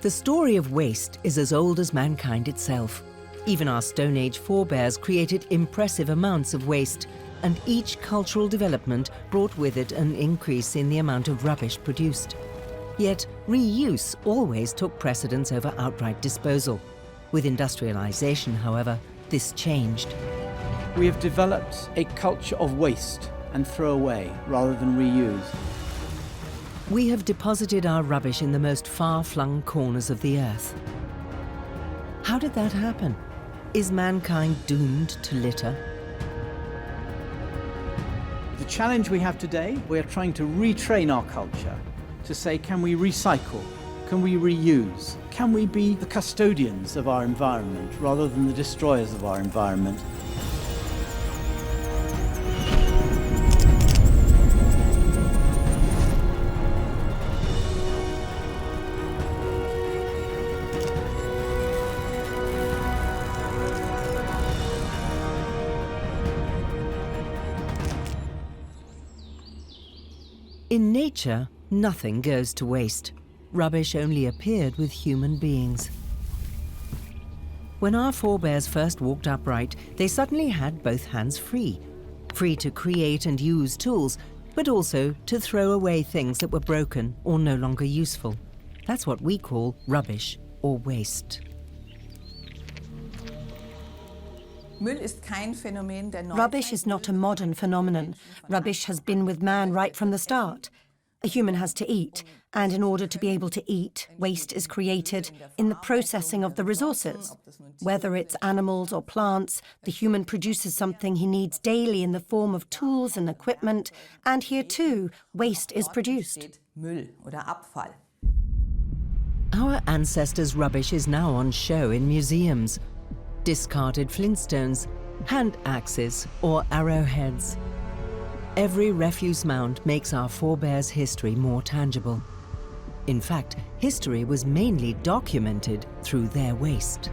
The story of waste is as old as mankind itself. Even our Stone Age forebears created impressive amounts of waste, and each cultural development brought with it an increase in the amount of rubbish produced. Yet reuse always took precedence over outright disposal. With industrialization, however, this changed. We have developed a culture of waste and throw away rather than reuse. We have deposited our rubbish in the most far-flung corners of the earth. How did that happen? Is mankind doomed to litter? The challenge we have today, we are trying to retrain our culture to say, can we recycle? Can we reuse? Can we be the custodians of our environment rather than the destroyers of our environment? In nature, nothing goes to waste. Rubbish only appeared with human beings. When our forebears first walked upright, they suddenly had both hands free. Free to create and use tools, but also to throw away things that were broken or no longer useful. That's what we call rubbish or waste. Rubbish is not a modern phenomenon. Rubbish has been with man right from the start. A human has to eat, and in order to be able to eat, waste is created in the processing of the resources. Whether it's animals or plants, the human produces something he needs daily in the form of tools and equipment, and here too, waste is produced. Our ancestors' rubbish is now on show in museums. Discarded flintstones, hand axes or arrowheads. Every refuse mound makes our forebears' history more tangible. In fact, history was mainly documented through their waste.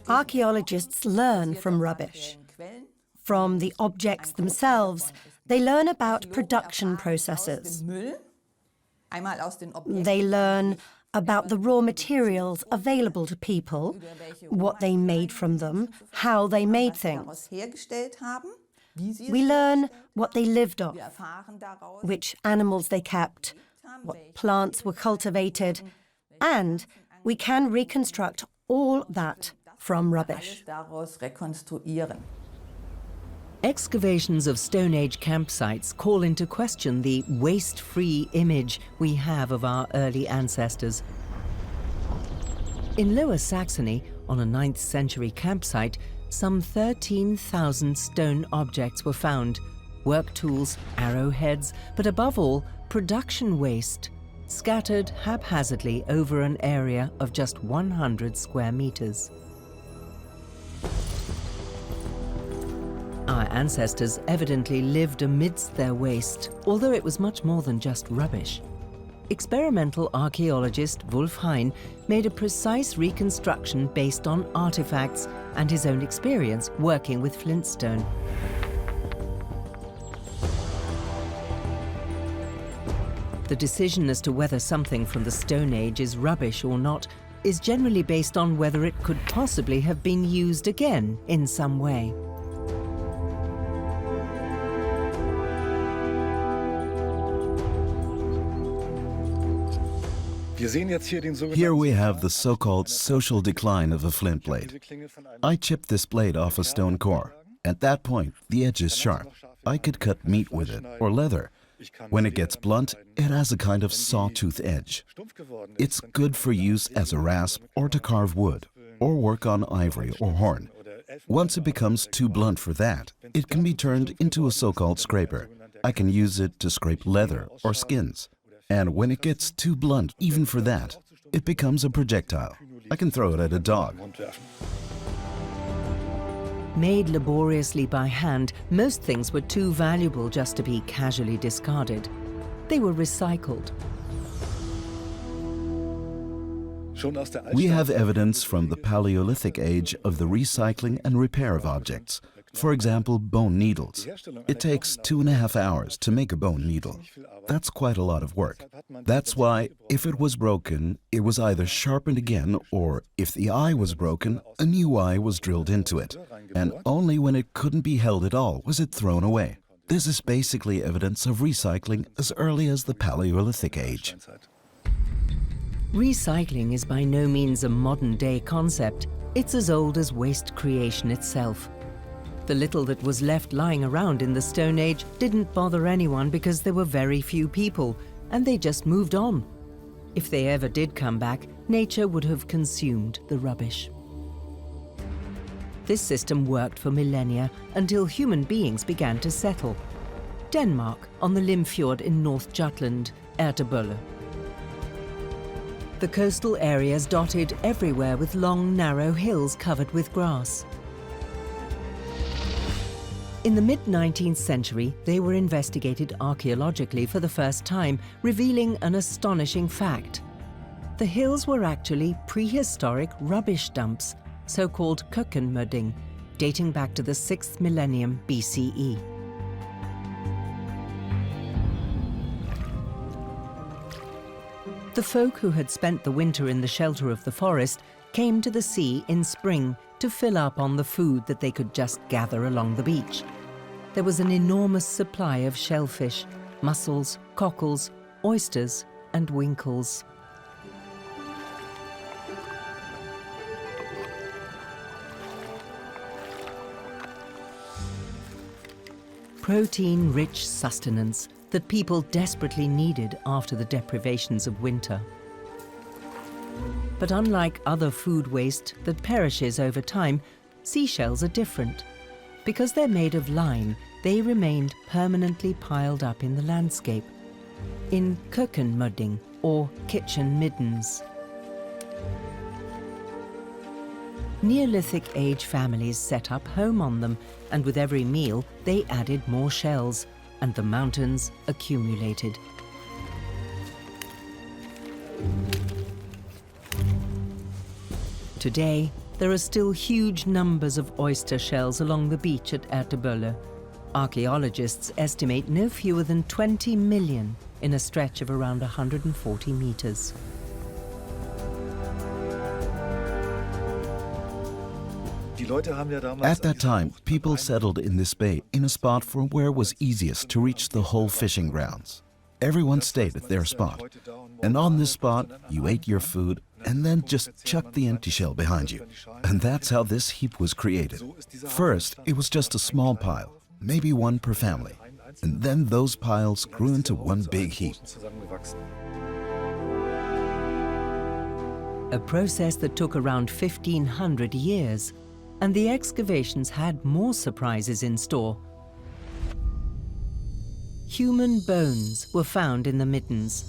Archaeologists learn from rubbish. From the objects themselves, they learn about production processes. They learn about the raw materials available to people, what they made from them, how they made things. We learn what they lived off, which animals they kept, what plants were cultivated, and we can reconstruct all that from rubbish. Excavations of Stone Age campsites call into question the waste-free image we have of our early ancestors. In Lower Saxony, on a 9th century campsite, some 13,000 stone objects were found. Work tools, arrowheads, but above all, production waste, scattered haphazardly over an area of just 100 square meters. Our ancestors evidently lived amidst their waste, although it was much more than just rubbish. Experimental archaeologist Wolf Hein made a precise reconstruction based on artifacts and his own experience working with flintstone. The decision as to whether something from the Stone Age is rubbish or not is generally based on whether it could possibly have been used again in some way. Here we have the so-called social decline of a flint blade. I chipped this blade off a stone core. At that point, the edge is sharp. I could cut meat with it, or leather. When it gets blunt, it has a kind of sawtooth edge. It's good for use as a rasp or to carve wood, or work on ivory or horn. Once it becomes too blunt for that, it can be turned into a so-called scraper. I can use it to scrape leather or skins. And when it gets too blunt, even for that, it becomes a projectile. I can throw it at a dog. Made laboriously by hand, most things were too valuable just to be casually discarded. They were recycled. We have evidence from the Paleolithic age of the recycling and repair of objects. For example, bone needles. It takes 2.5 hours to make a bone needle. That's quite a lot of work. That's why, if it was broken, it was either sharpened again, or if the eye was broken, a new eye was drilled into it. And only when it couldn't be held at all was it thrown away. This is basically evidence of recycling as early as the Paleolithic age. Recycling is by no means a modern-day concept. It's as old as waste creation itself. The little that was left lying around in the Stone Age didn't bother anyone because there were very few people, and they just moved on. If they ever did come back, nature would have consumed the rubbish. This system worked for millennia until human beings began to settle. Denmark, on the Limfjord in North Jutland, Ertebølle. The coastal areas dotted everywhere with long, narrow hills covered with grass. In the mid-19th century, they were investigated archaeologically for the first time, revealing an astonishing fact. The hills were actually prehistoric rubbish dumps, so-called køkkenmødding, dating back to the 6th millennium BCE. The folk who had spent the winter in the shelter of the forest came to the sea in spring to fill up on the food that they could just gather along the beach. There was an enormous supply of shellfish, mussels, cockles, oysters, and winkles. Protein-rich sustenance that people desperately needed after the deprivations of winter. But unlike other food waste that perishes over time, seashells are different. Because they're made of lime, they remained permanently piled up in the landscape, in køkkenmødding, or kitchen middens. Neolithic age families set up home on them, and with every meal they added more shells, and the mountains accumulated. Today, there are still huge numbers of oyster shells along the beach at Ertebølle. Archaeologists estimate no fewer than 20 million in a stretch of around 140 meters. At that time, people settled in this bay in a spot from where it was easiest to reach the whole fishing grounds. Everyone stayed at their spot. And on this spot, you ate your food and then just chucked the empty shell behind you. And that's how this heap was created. First, it was just a small pile, maybe one per family. And then those piles grew into one big heap. A process that took around 1,500 years. And the excavations had more surprises in store. Human bones were found in the middens.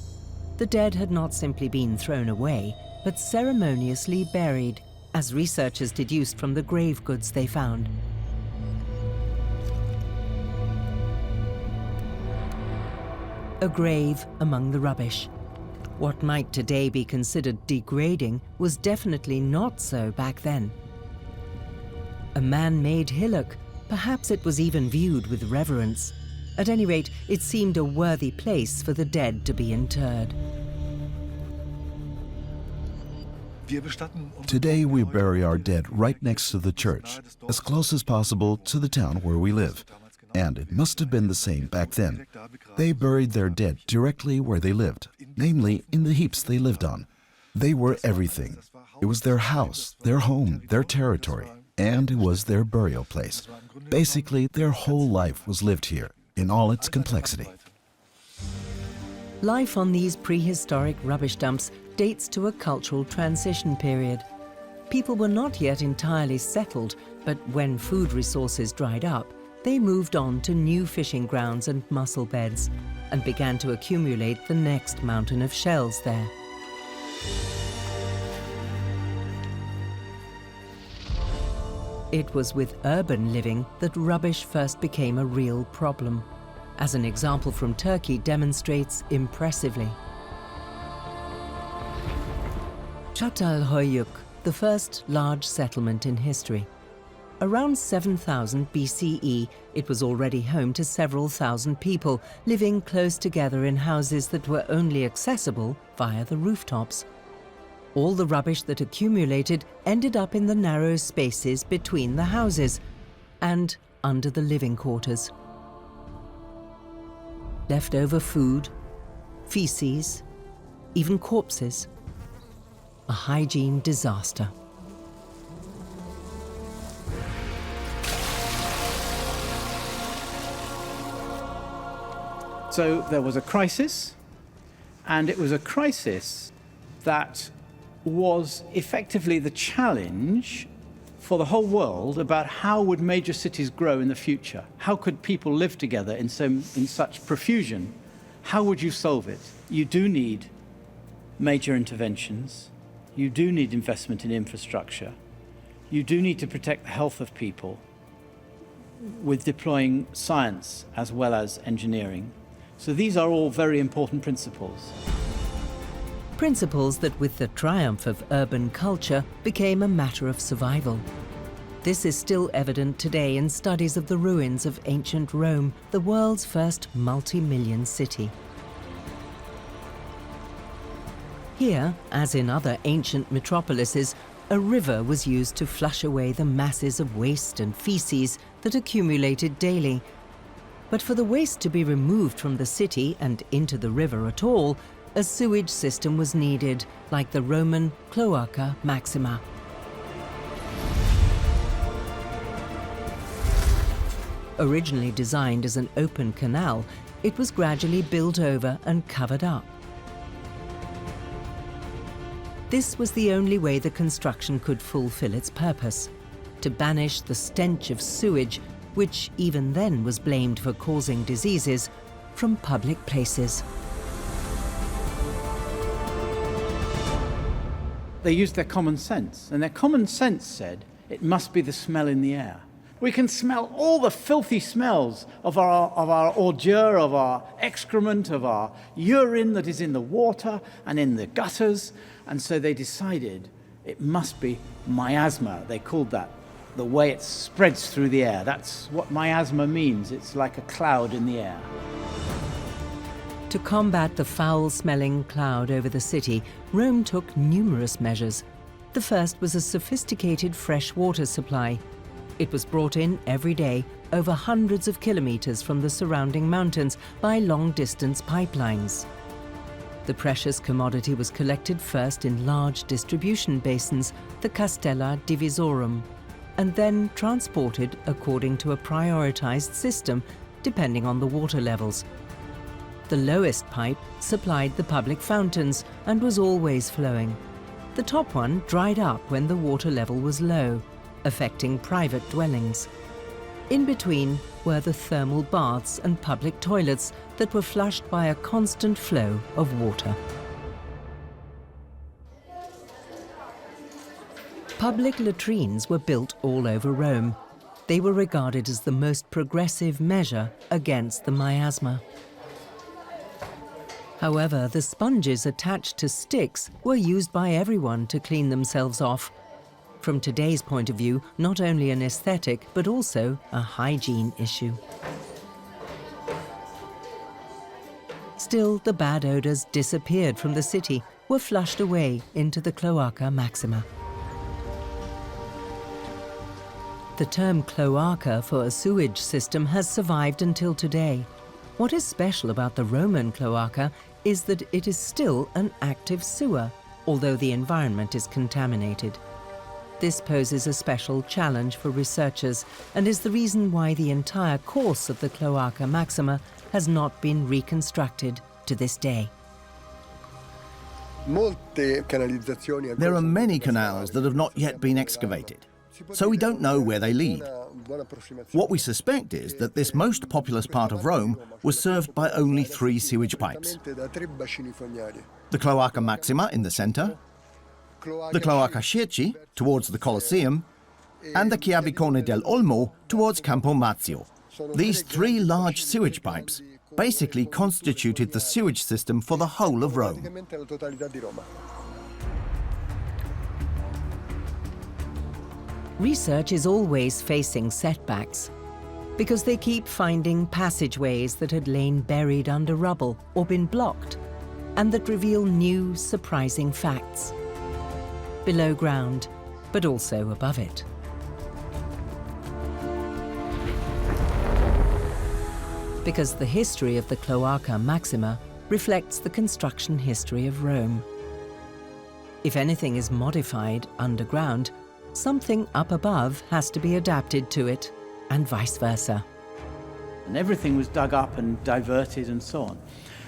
The dead had not simply been thrown away, but ceremoniously buried, as researchers deduced from the grave goods they found. A grave among the rubbish. What might today be considered degrading was definitely not so back then. A man-made hillock, perhaps it was even viewed with reverence. At any rate, it seemed a worthy place for the dead to be interred. Today we bury our dead right next to the church, as close as possible to the town where we live. And it must have been the same back then. They buried their dead directly where they lived, namely in the heaps they lived on. They were everything. It was their house, their home, their territory. And it was their burial place. Basically, their whole life was lived here, in all its complexity. Life on these prehistoric rubbish dumps dates to a cultural transition period. People were not yet entirely settled, but when food resources dried up, they moved on to new fishing grounds and mussel beds, and began to accumulate the next mountain of shells there. It was with urban living that rubbish first became a real problem, as an example from Turkey demonstrates impressively. Çatalhöyük, the first large settlement in history. Around 7000 BCE, it was already home to several thousand people living close together in houses that were only accessible via the rooftops. All the rubbish that accumulated ended up in the narrow spaces between the houses and under the living quarters. Leftover food, feces, even corpses. A hygiene disaster. So there was a crisis, and it was a crisis that was effectively the challenge for the whole world about how would major cities grow in the future? How could people live together in such profusion? How would you solve it? You do need major interventions. You do need investment in infrastructure. You do need to protect the health of people with deploying science as well as engineering. So these are all very important principles. Principles that, with the triumph of urban culture, became a matter of survival. This is still evident today in studies of the ruins of ancient Rome, the world's first multi-million city. Here, as in other ancient metropolises, a river was used to flush away the masses of waste and feces that accumulated daily. But for the waste to be removed from the city and into the river at all, a sewage system was needed, like the Roman Cloaca Maxima. Originally designed as an open canal, it was gradually built over and covered up. This was the only way the construction could fulfill its purpose: to banish the stench of sewage, which even then was blamed for causing diseases, from public places. They used their common sense, and their common sense said it must be the smell in the air. We can smell all the filthy smells of our ordure, of our excrement, of our urine that is in the water and in the gutters. And so they decided it must be miasma. They called that the way it spreads through the air. That's what miasma means. It's like a cloud in the air. To combat the foul-smelling cloud over the city, Rome took numerous measures. The first was a sophisticated fresh water supply. It was brought in every day over hundreds of kilometers from the surrounding mountains by long-distance pipelines. The precious commodity was collected first in large distribution basins, the Castella Divisorum, and then transported according to a prioritized system, depending on the water levels. The lowest pipe supplied the public fountains and was always flowing. The top one dried up when the water level was low, affecting private dwellings. In between were the thermal baths and public toilets that were flushed by a constant flow of water. Public latrines were built all over Rome. They were regarded as the most progressive measure against the miasma. However, the sponges attached to sticks were used by everyone to clean themselves off. From today's point of view, not only an aesthetic, but also a hygiene issue. Still, the bad odors disappeared from the city, were flushed away into the Cloaca Maxima. The term cloaca for a sewage system has survived until today. What is special about the Roman cloaca is that it is still an active sewer, although the environment is contaminated. This poses a special challenge for researchers and is the reason why the entire course of the Cloaca Maxima has not been reconstructed to this day. There are many canals that have not yet been excavated, so we don't know where they lead. What we suspect is that this most populous part of Rome was served by only 3 sewage pipes. The Cloaca Maxima in the center, the Cloaca Circi towards the Colosseum, and the Chiavicone del Olmo towards Campo Marzio. These 3 large sewage pipes basically constituted the sewage system for the whole of Rome. Research is always facing setbacks because they keep finding passageways that had lain buried under rubble or been blocked, and that reveal new, surprising facts. Below ground, but also above it. Because the history of the Cloaca Maxima reflects the construction history of Rome. If anything is modified underground, something up above has to be adapted to it, and vice versa. And everything was dug up and diverted and so on.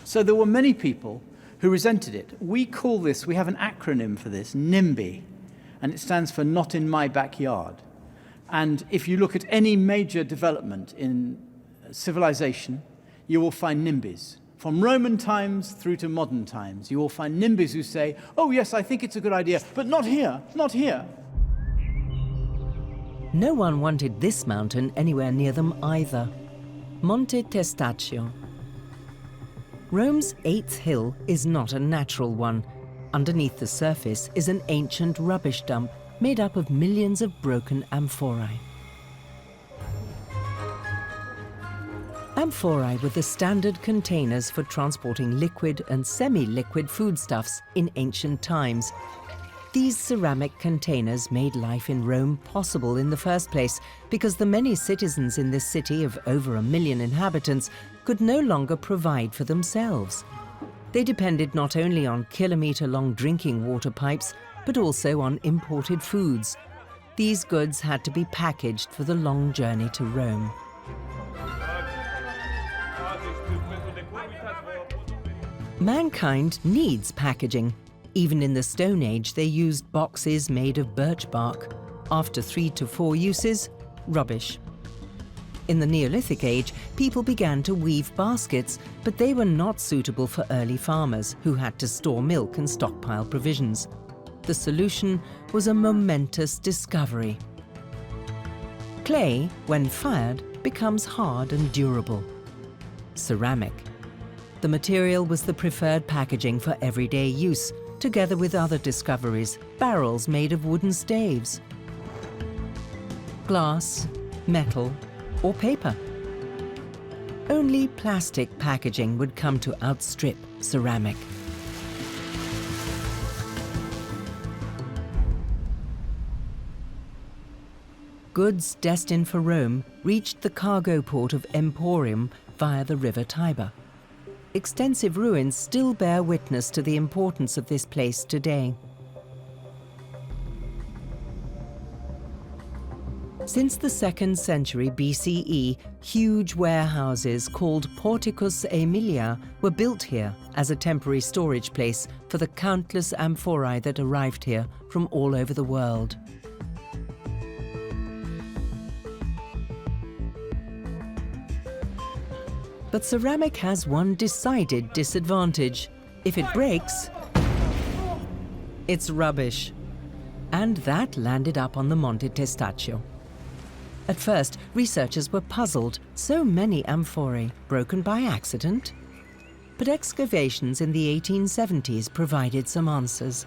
So there were many people who resented it. We call this, we have an acronym for this, NIMBY, and it stands for Not in My Backyard. And if you look at any major development in civilization, you will find NIMBYs. From Roman times through to modern times, you will find NIMBYs who say, oh yes, I think it's a good idea, but not here, not here. No one wanted this mountain anywhere near them either. Monte Testaccio. Rome's 8th hill is not a natural one. Underneath the surface is an ancient rubbish dump made up of millions of broken amphorae. Amphorae were the standard containers for transporting liquid and semi-liquid foodstuffs in ancient times. These ceramic containers made life in Rome possible in the first place because the many citizens in this city of over 1 million inhabitants could no longer provide for themselves. They depended not only on kilometre-long drinking water pipes, but also on imported foods. These goods had to be packaged for the long journey to Rome. Mankind needs packaging. Even in the Stone Age, they used boxes made of birch bark. After 3 to 4 uses, rubbish. In the Neolithic Age, people began to weave baskets, but they were not suitable for early farmers who had to store milk and stockpile provisions. The solution was a momentous discovery. Clay, when fired, becomes hard and durable. Ceramic. The material was the preferred packaging for everyday use, together with other discoveries, barrels made of wooden staves, glass, metal, or paper. Only plastic packaging would come to outstrip ceramic. Goods destined for Rome reached the cargo port of Emporium via the river Tiber. Extensive ruins still bear witness to the importance of this place today. Since the 2nd century BCE, huge warehouses called Porticus Aemilia were built here as a temporary storage place for the countless amphorae that arrived here from all over the world. But ceramic has one decided disadvantage. If it breaks, it's rubbish. And that landed up on the Monte Testaccio. At first, researchers were puzzled. So many amphorae, broken by accident? But excavations in the 1870s provided some answers.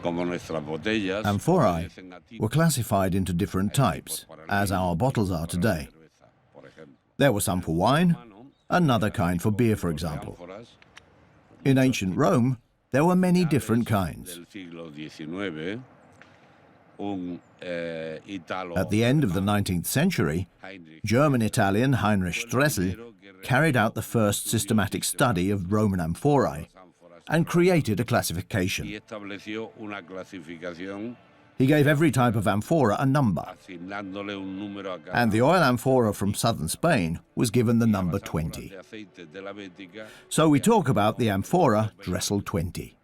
Amphorae were classified into different types, as our bottles are today. There were some for wine, another kind for beer, for example. In ancient Rome, there were many different kinds. At the end of the 19th century, German-Italian Heinrich Dressel carried out the first systematic study of Roman amphorae and created a classification. He gave every type of amphora a number, and the oil amphora from southern Spain was given the number 20. So we talk about the amphora Dressel 20.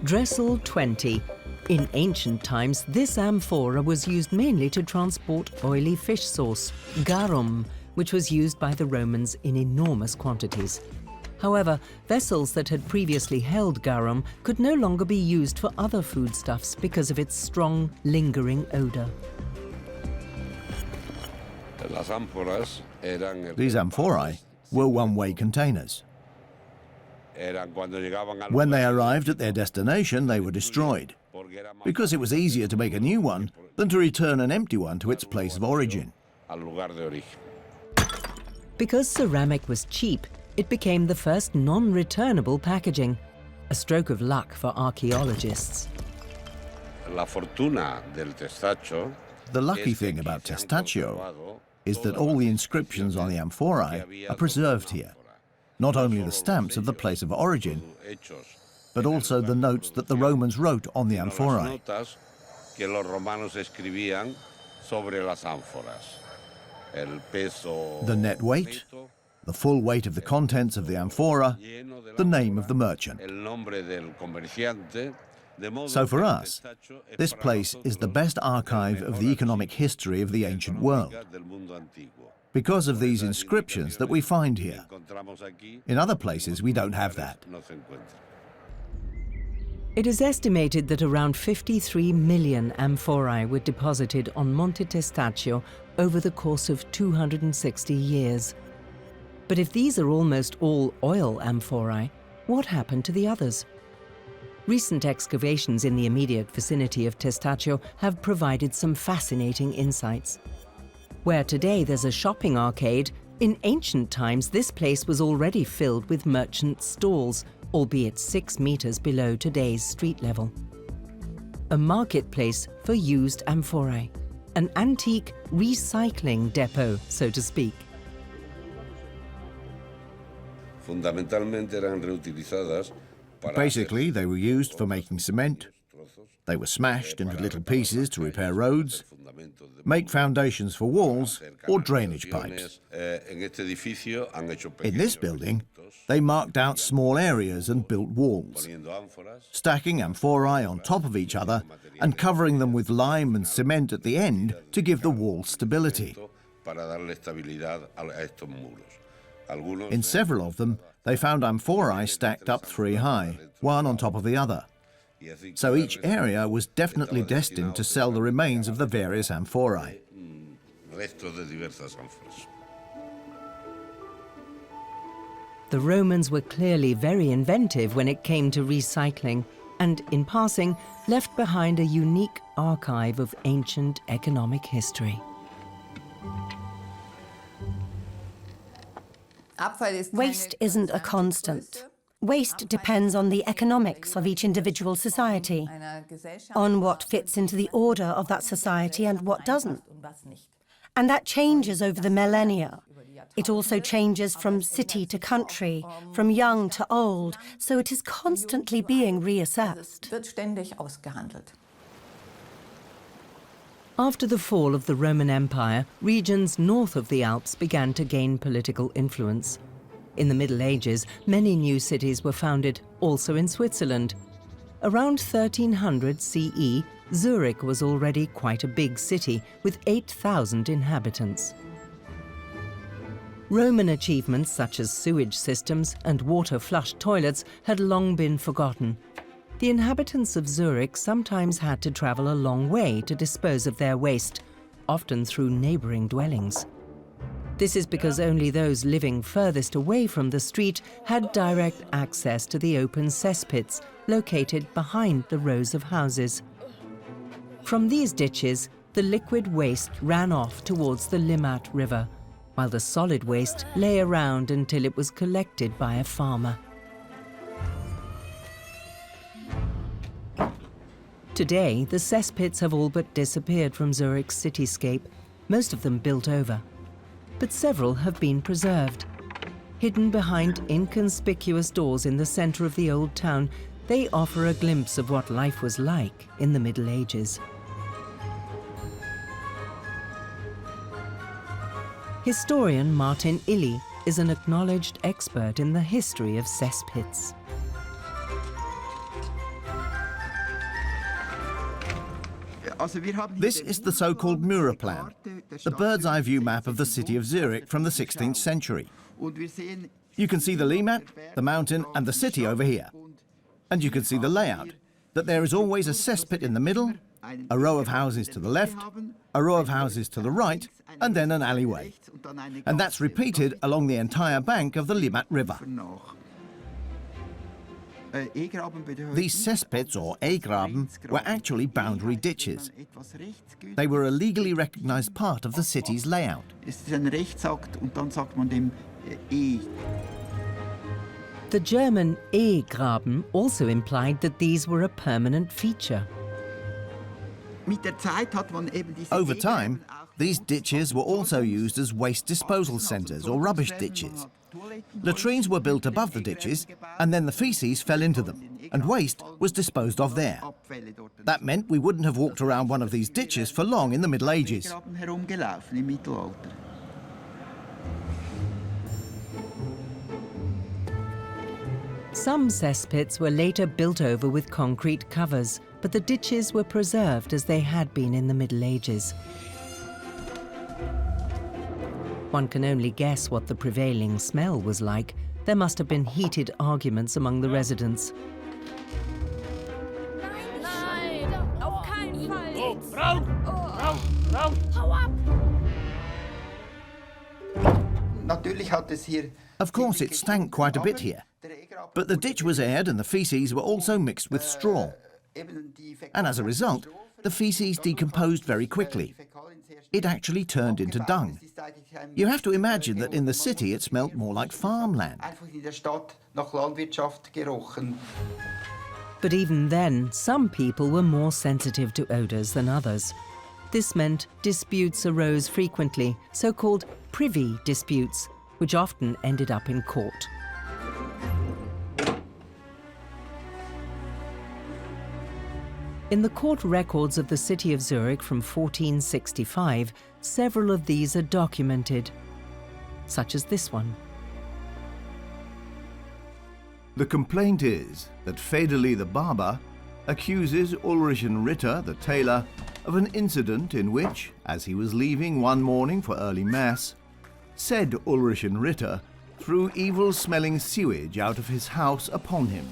Dressel 20. In ancient times, this amphora was used mainly to transport oily fish sauce, garum, which was used by the Romans in enormous quantities. However, vessels that had previously held garum could no longer be used for other foodstuffs because of its strong, lingering odor. These amphorae were one-way containers. When they arrived at their destination, they were destroyed, because it was easier to make a new one than to return an empty one to its place of origin. Because ceramic was cheap, it became the first non-returnable packaging, a stroke of luck for archaeologists. The lucky thing about Testaccio is that all the inscriptions on the amphorae are preserved here. Not only the stamps of the place of origin, but also the notes that the Romans wrote on the amphorae. The net weight, the full weight of the contents of the amphora, the name of the merchant. So for us, this place is the best archive of the economic history of the ancient world, because of these inscriptions that we find here. In other places, we don't have that. It is estimated that around 53 million amphorae were deposited on Monte Testaccio over the course of 260 years. But if these are almost all oil amphorae, what happened to the others? Recent excavations in the immediate vicinity of Testaccio have provided some fascinating insights. Where today there's a shopping arcade, in ancient times this place was already filled with merchant stalls, albeit 6 meters below today's street level. A marketplace for used amphorae, an antique recycling depot, so to speak. Basically, they were used for making cement. They were smashed into little pieces to repair roads, make foundations for walls or drainage pipes. In this building, they marked out small areas and built walls, stacking amphorae on top of each other and covering them with lime and cement at the end to give the wall stability. In several of them, they found amphorae stacked up 3 high, one on top of the other. So each area was definitely destined to sell the remains of the various amphorae. The Romans were clearly very inventive when it came to recycling, and in passing, left behind a unique archive of ancient economic history. Waste isn't a constant. Waste depends on the economics of each individual society, on what fits into the order of that society and what doesn't. And that changes over the millennia. It also changes from city to country, from young to old, so it is constantly being reassessed. After the fall of the Roman Empire, regions north of the Alps began to gain political influence. In the Middle Ages, many new cities were founded, also in Switzerland. Around 1300 CE, Zurich was already quite a big city with 8,000 inhabitants. Roman achievements such as sewage systems and water-flush toilets had long been forgotten. The inhabitants of Zurich sometimes had to travel a long way to dispose of their waste, often through neighboring dwellings. This is because only those living furthest away from the street had direct access to the open cesspits located behind the rows of houses. From these ditches, the liquid waste ran off towards the Limmat River, while the solid waste lay around until it was collected by a farmer. Today, the cesspits have all but disappeared from Zurich's cityscape, most of them built over. But several have been preserved. Hidden behind inconspicuous doors in the center of the old town, they offer a glimpse of what life was like in the Middle Ages. Historian Martin Illy is an acknowledged expert in the history of cesspits. This is the so-called Murer plan, the bird's-eye view map of the city of Zurich from the 16th century. You can see the Limmat, the mountain, and the city over here. And you can see the layout, that there is always a cesspit in the middle, a row of houses to the left, a row of houses to the right, and then an alleyway. And that's repeated along the entire bank of the Limmat River. These cesspits, or E-graben, were actually boundary ditches. They were a legally recognized part of the city's layout. The German E-graben also implied that these were a permanent feature. Over time, these ditches were also used as waste disposal centres or rubbish ditches. Latrines were built above the ditches, and then the faeces fell into them, and waste was disposed of there. That meant we wouldn't have walked around one of these ditches for long in the Middle Ages. Some cesspits were later built over with concrete covers, but the ditches were preserved as they had been in the Middle Ages. One can only guess what the prevailing smell was like. There must have been heated arguments among the residents. Of course, it stank quite a bit here, but the ditch was aired and the faeces were also mixed with straw. And as a result, the faeces decomposed very quickly. It actually turned into dung. You have to imagine that in the city it smelt more like farmland. But even then, some people were more sensitive to odours than others. This meant disputes arose frequently, so-called privy disputes, which often ended up in court. In the court records of the city of Zurich from 1465, several of these are documented, such as this one. The complaint is that Federli the barber accuses Ulrichen Ritter, the tailor, of an incident in which, as he was leaving one morning for early mass, said Ulrichen Ritter threw evil-smelling sewage out of his house upon him,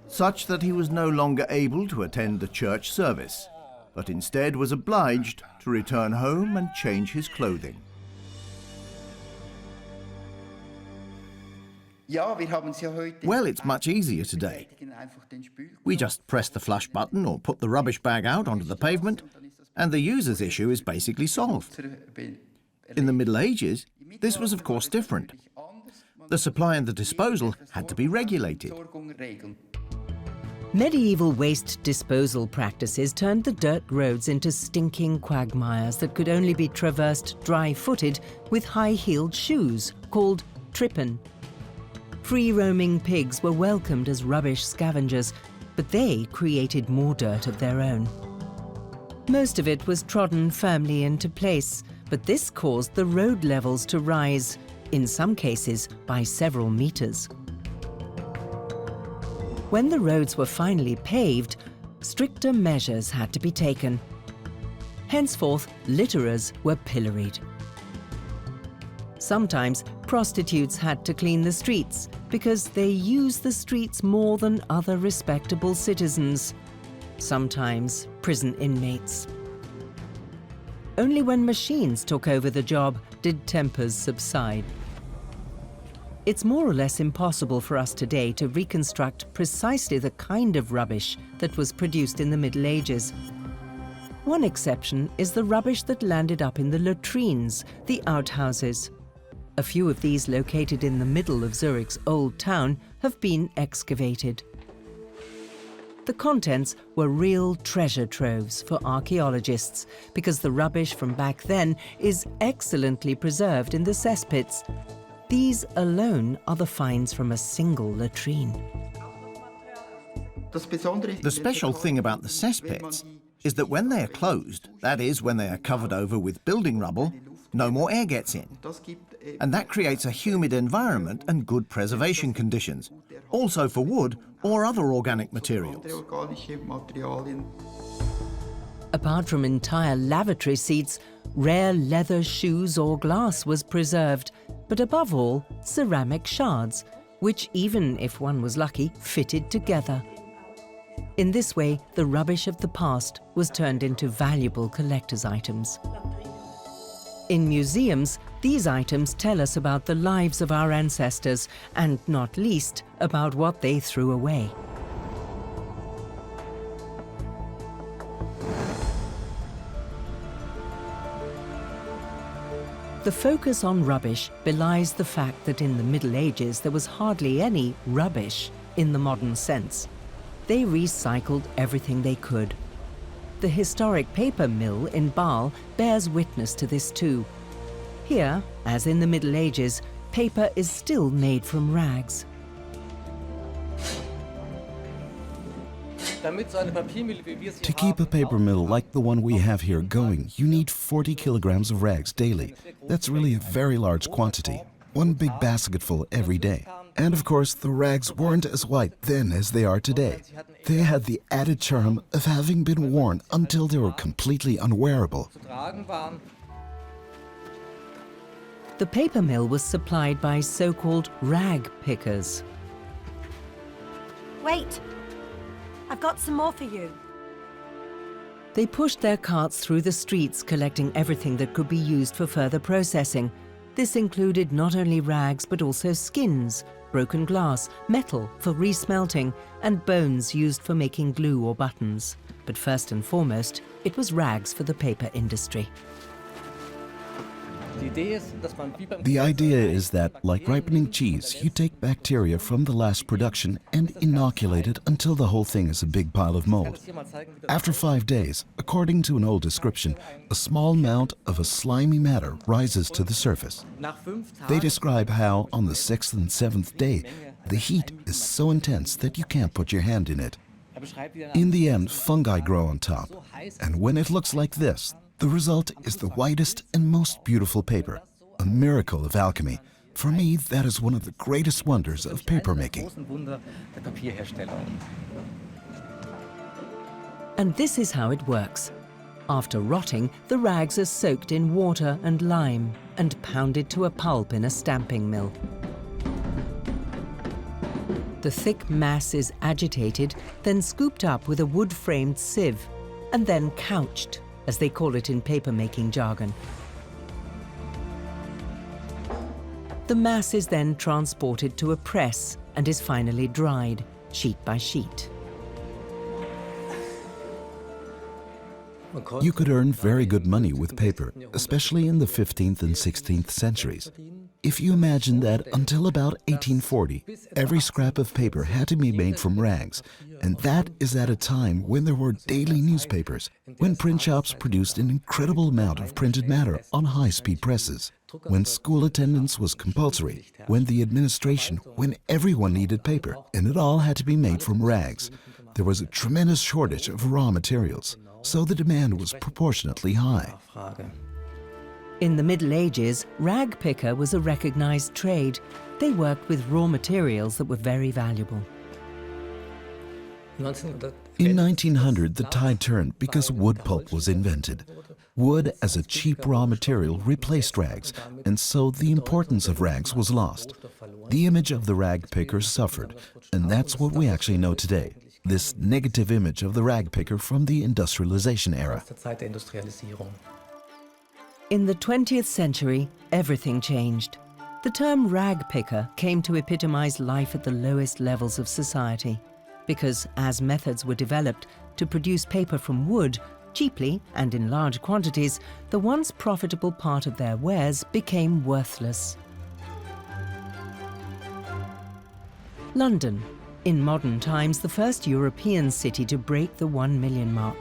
such that he was no longer able to attend the church service, but instead was obliged to return home and change his clothing. Well, it's much easier today. We just press the flush button or put the rubbish bag out onto the pavement, and the user's issue is basically solved. In the Middle Ages, this was of course different. The supply and the disposal had to be regulated. Medieval waste disposal practices turned the dirt roads into stinking quagmires that could only be traversed dry-footed with high-heeled shoes, called trippen. Free-roaming pigs were welcomed as rubbish scavengers, but they created more dirt of their own. Most of it was trodden firmly into place, but this caused the road levels to rise, in some cases by several meters. When the roads were finally paved, stricter measures had to be taken. Henceforth, litterers were pilloried. Sometimes prostitutes had to clean the streets because they used the streets more than other respectable citizens. Sometimes prison inmates. Only when machines took over the job did tempers subside. It's more or less impossible for us today to reconstruct precisely the kind of rubbish that was produced in the Middle Ages. One exception is the rubbish that landed up in the latrines, the outhouses. A few of these located in the middle of Zurich's old town have been excavated. The contents were real treasure troves for archaeologists because the rubbish from back then is excellently preserved in the cesspits. These alone are the finds from a single latrine. The special thing about the cesspits is that when they are closed, that is, when they are covered over with building rubble, no more air gets in. And that creates a humid environment and good preservation conditions, also for wood or other organic materials. Apart from entire lavatory seats, rare leather shoes or glass was preserved, but above all, ceramic shards, which, even if one was lucky, fitted together. In this way, the rubbish of the past was turned into valuable collector's items. In museums, these items tell us about the lives of our ancestors and, not least, about what they threw away. The focus on rubbish belies the fact that in the Middle Ages there was hardly any rubbish in the modern sense. They recycled everything they could. The historic paper mill in Basel bears witness to this too. Here, as in the Middle Ages, paper is still made from rags. To keep a paper mill like the one we have here going, you need 40 kilograms of rags daily. That's really a very large quantity. One big basketful every day. And of course, the rags weren't as white then as they are today. They had the added charm of having been worn until they were completely unwearable. The paper mill was supplied by so-called rag pickers. Wait! I've got some more for you. They pushed their carts through the streets, collecting everything that could be used for further processing. This included not only rags, but also skins, broken glass, metal for resmelting, and bones used for making glue or buttons. But first and foremost, it was rags for the paper industry. The idea is that, like ripening cheese, you take bacteria from the last production and inoculate it until the whole thing is a big pile of mold. After 5 days, according to an old description, a small amount of a slimy matter rises to the surface. They describe how, on the 6th and 7th day, the heat is so intense that you can't put your hand in it. In the end, fungi grow on top, and when it looks like this, the result is the whitest and most beautiful paper, a miracle of alchemy. For me, that is one of the greatest wonders of papermaking. And this is how it works. After rotting, the rags are soaked in water and lime and pounded to a pulp in a stamping mill. The thick mass is agitated, then scooped up with a wood-framed sieve, and then couched, as they call it in paper-making jargon. The mass is then transported to a press and is finally dried, sheet by sheet. You could earn very good money with paper, especially in the 15th and 16th centuries. If you imagine that until about 1840, every scrap of paper had to be made from rags, and that is at a time when there were daily newspapers, when print shops produced an incredible amount of printed matter on high-speed presses, when school attendance was compulsory, when the administration, when everyone needed paper, and it all had to be made from rags. There was a tremendous shortage of raw materials, so the demand was proportionately high. In the Middle Ages, rag picker was a recognized trade. They worked with raw materials that were very valuable. In 1900, the tide turned because wood pulp was invented. Wood as a cheap raw material replaced rags, and so the importance of rags was lost. The image of the rag picker suffered, and that's what we actually know today. This negative image of the rag picker from the industrialization era. In the 20th century, everything changed. The term rag picker came to epitomize life at the lowest levels of society, because as methods were developed to produce paper from wood, cheaply and in large quantities, the once profitable part of their wares became worthless. London, in modern times the first European city to break the 1 million mark.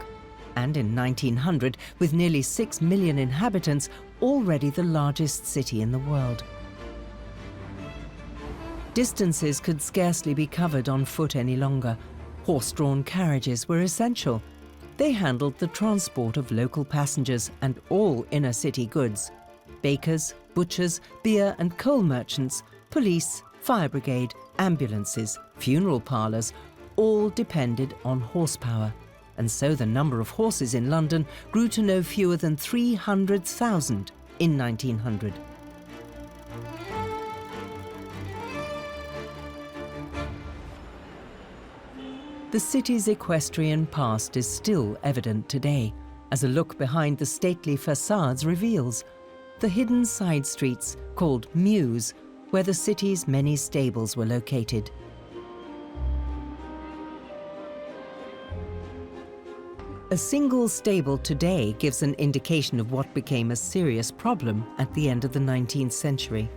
And in 1900, with nearly 6 million inhabitants, already the largest city in the world. Distances could scarcely be covered on foot any longer. Horse-drawn carriages were essential. They handled the transport of local passengers and all inner city goods. Bakers, butchers, beer and coal merchants, police, fire brigade, ambulances, funeral parlours, all depended on horsepower. And so the number of horses in London grew to no fewer than 300,000 in 1900. The city's equestrian past is still evident today, as a look behind the stately facades reveals. the hidden side streets called mews, where the city's many stables were located. A single stable today gives an indication of what became a serious problem at the end of the 19th century: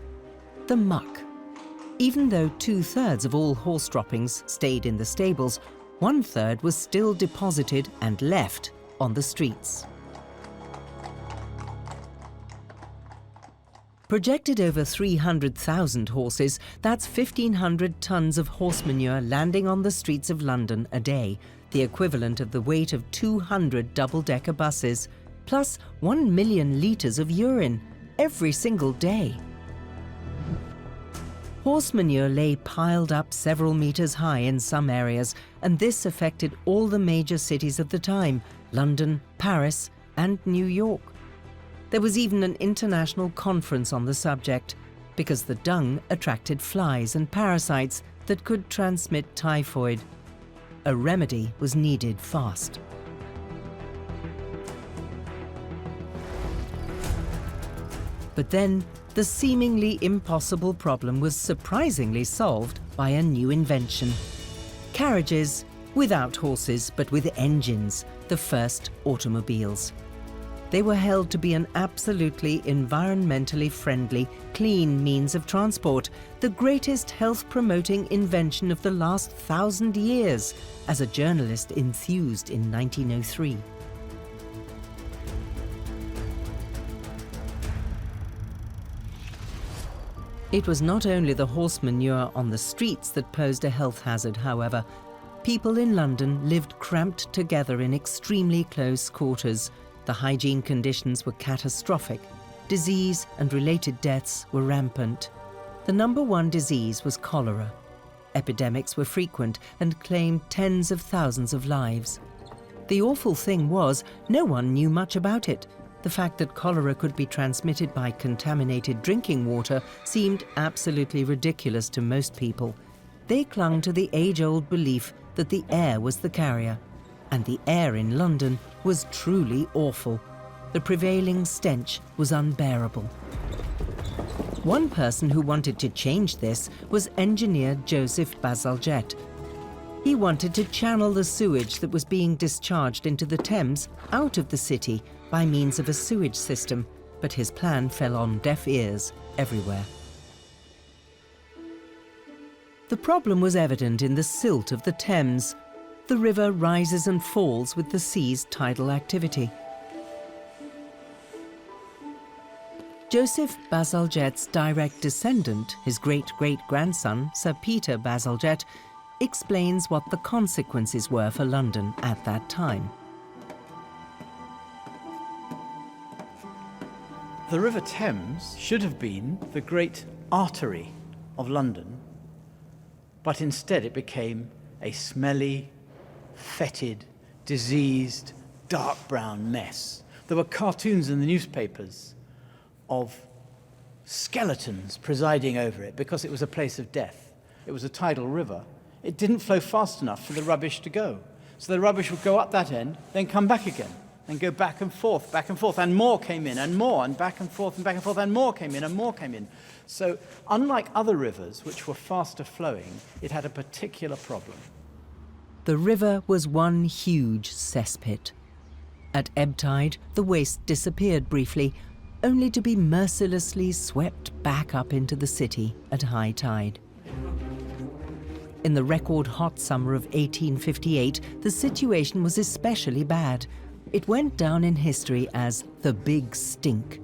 the muck. Even though 2/3 of all horse droppings stayed in the stables, 1/3 was still deposited and left on the streets. Projected over 300,000 horses, that's 1,500 tons of horse manure landing on the streets of London a day, the equivalent of the weight of 200 double-decker buses, plus 1 million litres of urine every single day. Horse manure lay piled up several metres high in some areas, and this affected all the major cities of the time: London, Paris, and New York. There was even an international conference on the subject, because the dung attracted flies and parasites that could transmit typhoid. A remedy was needed fast. But then, the seemingly impossible problem was surprisingly solved by a new invention: carriages without horses but with engines, the first automobiles. They were held to be an absolutely environmentally friendly, clean means of transport, the greatest health-promoting invention of the last 1,000 years, as a journalist enthused in 1903. It was not only the horse manure on the streets that posed a health hazard, however. People in London lived cramped together in extremely close quarters. The hygiene conditions were catastrophic. Disease and related deaths were rampant. The number one disease was cholera. Epidemics were frequent and claimed tens of thousands of lives. The awful thing was, no one knew much about it. The fact that cholera could be transmitted by contaminated drinking water seemed absolutely ridiculous to most people. They clung to the age-old belief that the air was the carrier. And the air in London was truly awful. The prevailing stench was unbearable. One person who wanted to change this was engineer Joseph Bazalgette. He wanted to channel the sewage that was being discharged into the Thames out of the city by means of a sewage system, but his plan fell on deaf ears everywhere. The problem was evident in the silt of the Thames. The river rises and falls with the sea's tidal activity. Joseph Bazalgette's direct descendant, his great-great-grandson, Sir Peter Bazalgette, explains what the consequences were for London at that time. The River Thames should have been the great artery of London, but instead it became a smelly, fetid, diseased, dark brown mess. There were cartoons in the newspapers of skeletons presiding over it because it was a place of death. It was a tidal river. It didn't flow fast enough for the rubbish to go. So the rubbish would go up that end, then come back again, and go back and forth, and more came in, and more, and back and forth, and more came in, and more came in. So unlike other rivers, which were faster flowing, it had a particular problem. The river was one huge cesspit. At ebb tide, the waste disappeared briefly, only to be mercilessly swept back up into the city at high tide. In the record hot summer of 1858, the situation was especially bad. It went down in history as the Big Stink.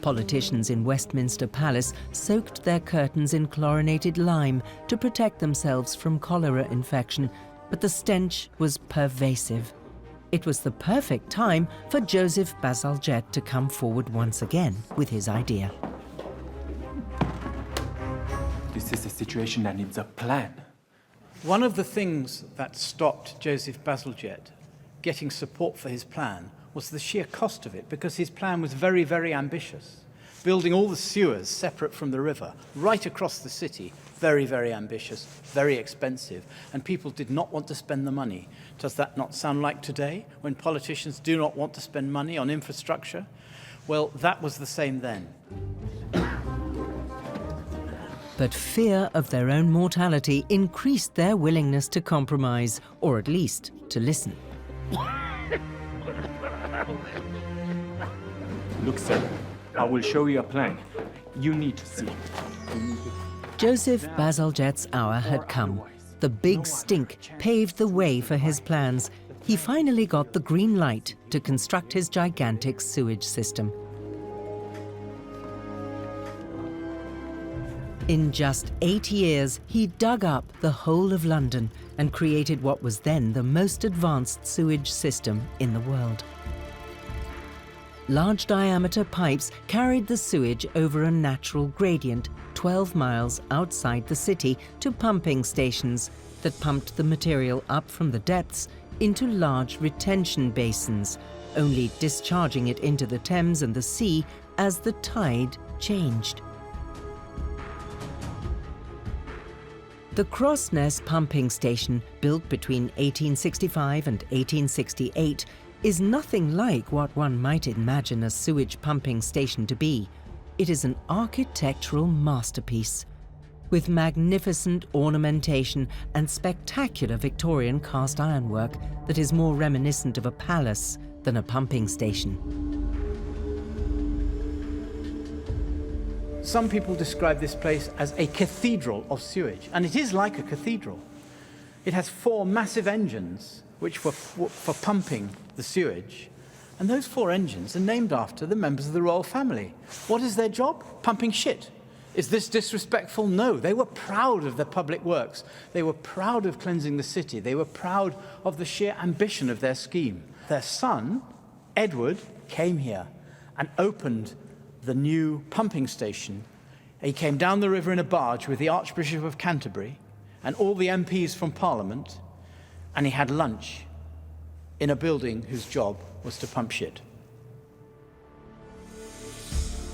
Politicians in Westminster Palace soaked their curtains in chlorinated lime to protect themselves from cholera infection, but the stench was pervasive. It was the perfect time for Joseph Bazalgette to come forward once again with his idea. This is a situation that needs a plan. One of the things that stopped Joseph Bazalgette getting support for his plan was the sheer cost of it, because his plan was very, very ambitious. Building all the sewers separate from the river, right across the city, very, very ambitious, very expensive, and people did not want to spend the money. Does that not sound like today, when politicians do not want to spend money on infrastructure? Well, that was the same then. But fear of their own mortality increased their willingness to compromise, or at least to listen. Look, sir, I will show you a plan. You need to see. Joseph Bazalgette's hour had come. The big stink paved the way for his plans. He finally got the green light to construct his gigantic sewage system. In just 8 years, he dug up the whole of London and created what was then the most advanced sewage system in the world. Large diameter pipes carried the sewage over a natural gradient 12 miles outside the city to pumping stations that pumped the material up from the depths into large retention basins, only discharging it into the Thames and the sea as the tide changed. The Crossness pumping station, built between 1865 and 1868, is nothing like what one might imagine a sewage pumping station to be. It is an architectural masterpiece, with magnificent ornamentation and spectacular Victorian cast ironwork that is more reminiscent of a palace than a pumping station. Some people describe this place as a cathedral of sewage, and it is like a cathedral. It has 4 massive engines which were for pumping the sewage, and those 4 engines are named after the members of the royal family. What is their job? Pumping shit. Is this disrespectful? No. They were proud of their public works. They were proud of cleansing the city. They were proud of the sheer ambition of their scheme. Their son, Edward, came here and opened the new pumping station. He came down the river in a barge with the Archbishop of Canterbury and all the MPs from Parliament, and he had lunch in a building whose job was to pump shit.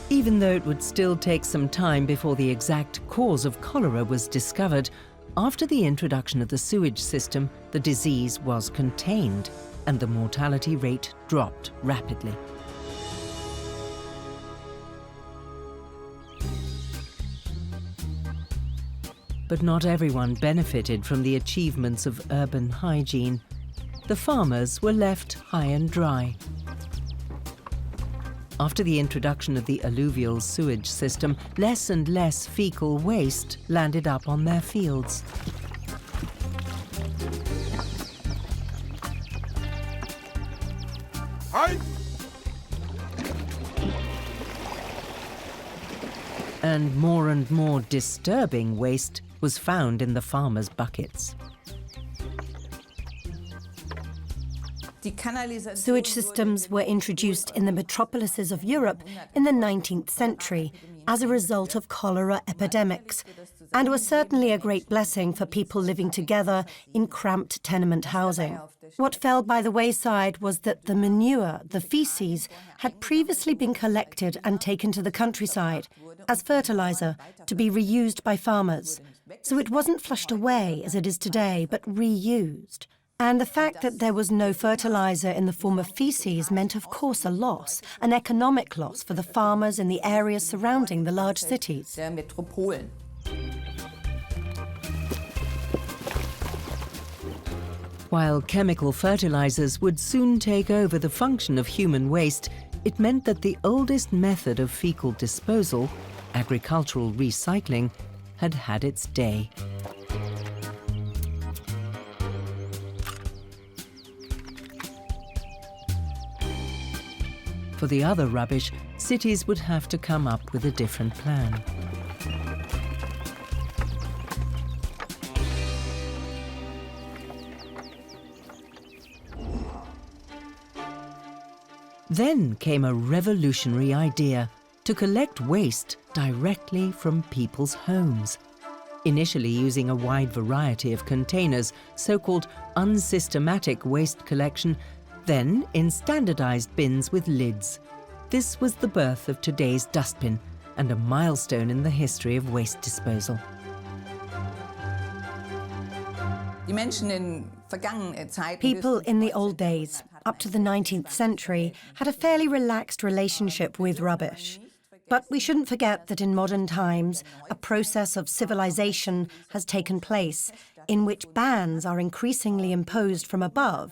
Even though it would still take some time before the exact cause of cholera was discovered, after the introduction of the sewage system, the disease was contained and the mortality rate dropped rapidly. But not everyone benefited from the achievements of urban hygiene. The farmers were left high and dry. After the introduction of the alluvial sewage system, less and less fecal waste landed up on their fields. And more disturbing waste was found in the farmers' buckets. Sewage systems were introduced in the metropolises of Europe in the 19th century as a result of cholera epidemics, and were certainly a great blessing for people living together in cramped tenement housing. What fell by the wayside was that the manure, the feces, had previously been collected and taken to the countryside as fertilizer to be reused by farmers. So it wasn't flushed away as it is today, but reused. And the fact that there was no fertilizer in the form of feces meant, of course, a loss, an economic loss for the farmers in the areas surrounding the large cities. While chemical fertilizers would soon take over the function of human waste, it meant that the oldest method of fecal disposal, agricultural recycling, had had its day. For the other rubbish, cities would have to come up with a different plan. Then came a revolutionary idea to collect waste directly from people's homes. Initially using a wide variety of containers, so-called unsystematic waste collection, then in standardized bins with lids. This was the birth of today's dustbin and a milestone in the history of waste disposal. People in the old days up to the 19th century, had a fairly relaxed relationship with rubbish. But we shouldn't forget that in modern times, a process of civilization has taken place in which bans are increasingly imposed from above,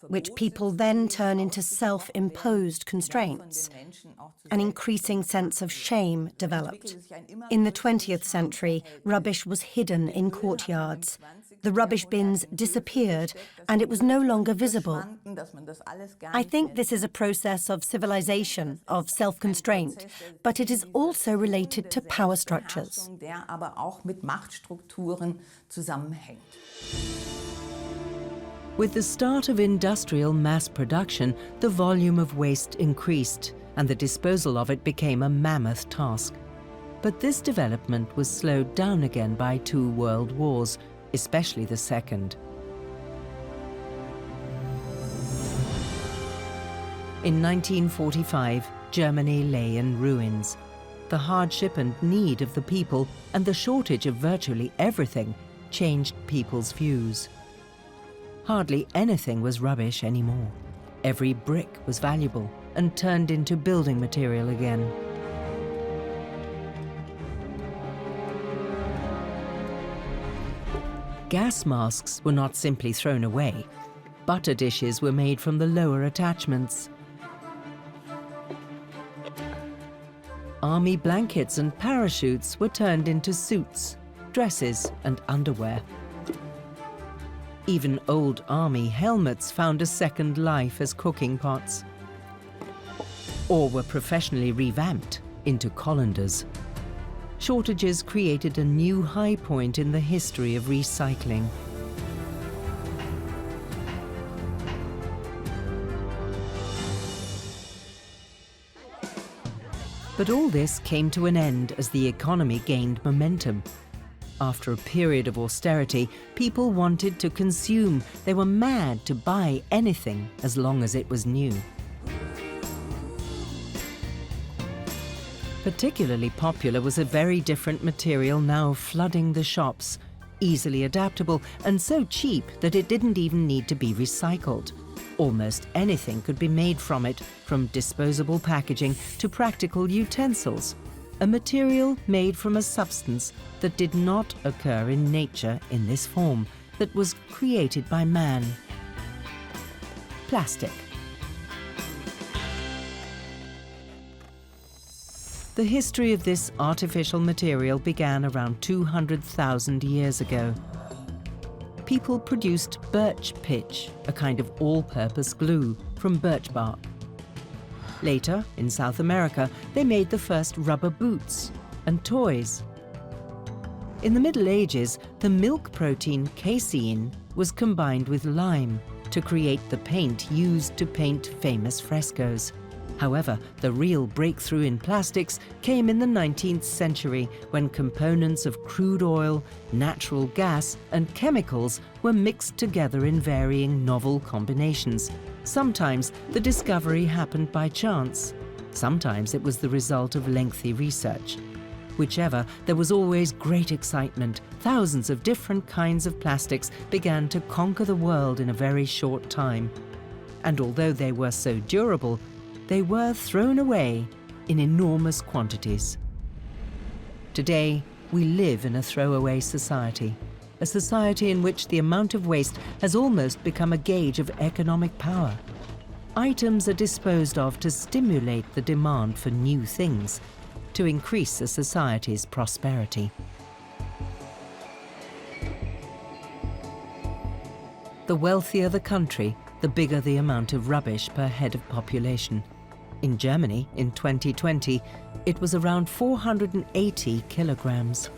which people then turn into self-imposed constraints. An increasing sense of shame developed. In the 20th century, rubbish was hidden in courtyards. The rubbish bins disappeared, and it was no longer visible. I think this is a process of civilization, of self-constraint, but it is also related to power structures. With the start of industrial mass production, the volume of waste increased, and the disposal of it became a mammoth task. But this development was slowed down again by 2 world wars, especially the second. In 1945, Germany lay in ruins. The hardship and need of the people and the shortage of virtually everything changed people's views. Hardly anything was rubbish anymore. Every brick was valuable and turned into building material again. Gas masks were not simply thrown away. Butter dishes were made from the lower attachments. Army blankets and parachutes were turned into suits, dresses, and underwear. Even old army helmets found a second life as cooking pots, or were professionally revamped into colanders. Shortages created a new high point in the history of recycling. But all this came to an end as the economy gained momentum. After a period of austerity, people wanted to consume. They were mad to buy anything as long as it was new. Particularly popular was a very different material now flooding the shops, easily adaptable and so cheap that it didn't even need to be recycled. Almost anything could be made from it, from disposable packaging to practical utensils. A material made from a substance that did not occur in nature in this form, that was created by man. Plastic. The history of this artificial material began around 200,000 years ago. People produced birch pitch, a kind of all-purpose glue, from birch bark. Later, in South America, they made the first rubber boots and toys. In the Middle Ages, the milk protein casein was combined with lime to create the paint used to paint famous frescoes. However, the real breakthrough in plastics came in the 19th century, when components of crude oil, natural gas, and chemicals were mixed together in varying novel combinations. Sometimes the discovery happened by chance. Sometimes it was the result of lengthy research. Whichever, there was always great excitement. Thousands of different kinds of plastics began to conquer the world in a very short time. And although they were so durable, they were thrown away in enormous quantities. Today, we live in a throwaway society, a society in which the amount of waste has almost become a gauge of economic power. Items are disposed of to stimulate the demand for new things, to increase a society's prosperity. The wealthier the country, the bigger the amount of rubbish per head of population. In Germany, in 2020, it was around 480 kilograms.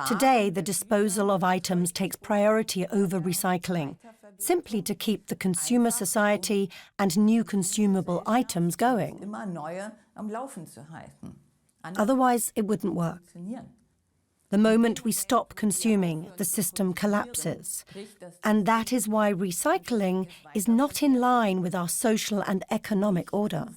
Today, the disposal of items takes priority over recycling, simply to keep the consumer society and new consumable items going. Otherwise, it wouldn't work. The moment we stop consuming, the system collapses. And that is why recycling is not in line with our social and economic order.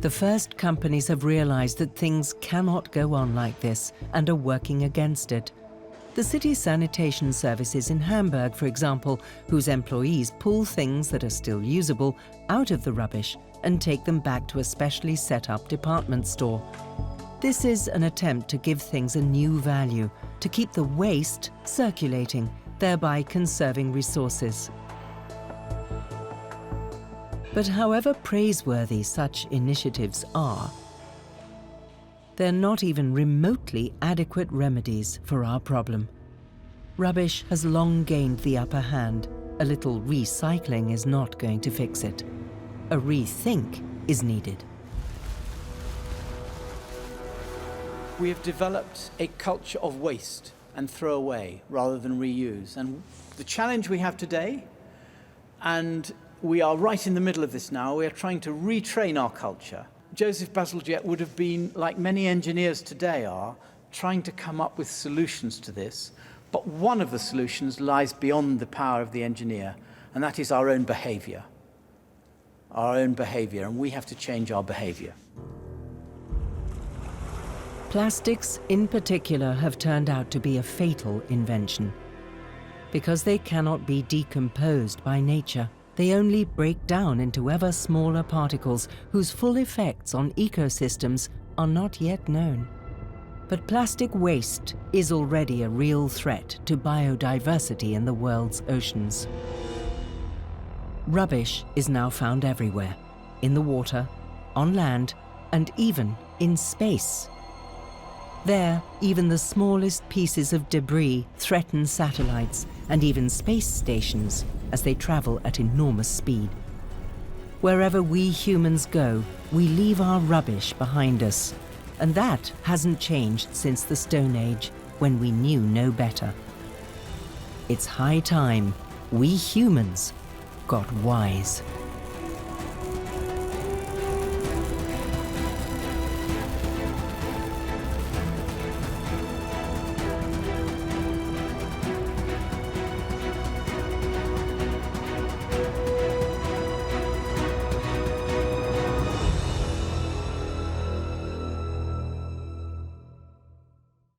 The first companies have realized that things cannot go on like this and are working against it. The city sanitation services in Hamburg, for example, whose employees pull things that are still usable out of the rubbish and take them back to a specially set up department store. This is an attempt to give things a new value, to keep the waste circulating, thereby conserving resources. But however praiseworthy such initiatives are, they're not even remotely adequate remedies for our problem. Rubbish has long gained the upper hand. A little recycling is not going to fix it. A rethink is needed. We have developed a culture of waste and throw away rather than reuse. And the challenge we have today, and we are right in the middle of this now, we are trying to retrain our culture. Joseph Bazalgette would have been, like many engineers today are, trying to come up with solutions to this. But one of the solutions lies beyond the power of the engineer, and that is our own behavior. Our own behavior, and we have to change our behavior. Plastics, in particular, have turned out to be a fatal invention. Because they cannot be decomposed by nature, they only break down into ever smaller particles whose full effects on ecosystems are not yet known. But plastic waste is already a real threat to biodiversity in the world's oceans. Rubbish is now found everywhere, in the water, on land, and even in space. There, even the smallest pieces of debris threaten satellites and even space stations as they travel at enormous speed. Wherever we humans go, we leave our rubbish behind us. And that hasn't changed since the Stone Age, when we knew no better. It's high time we humans got wise.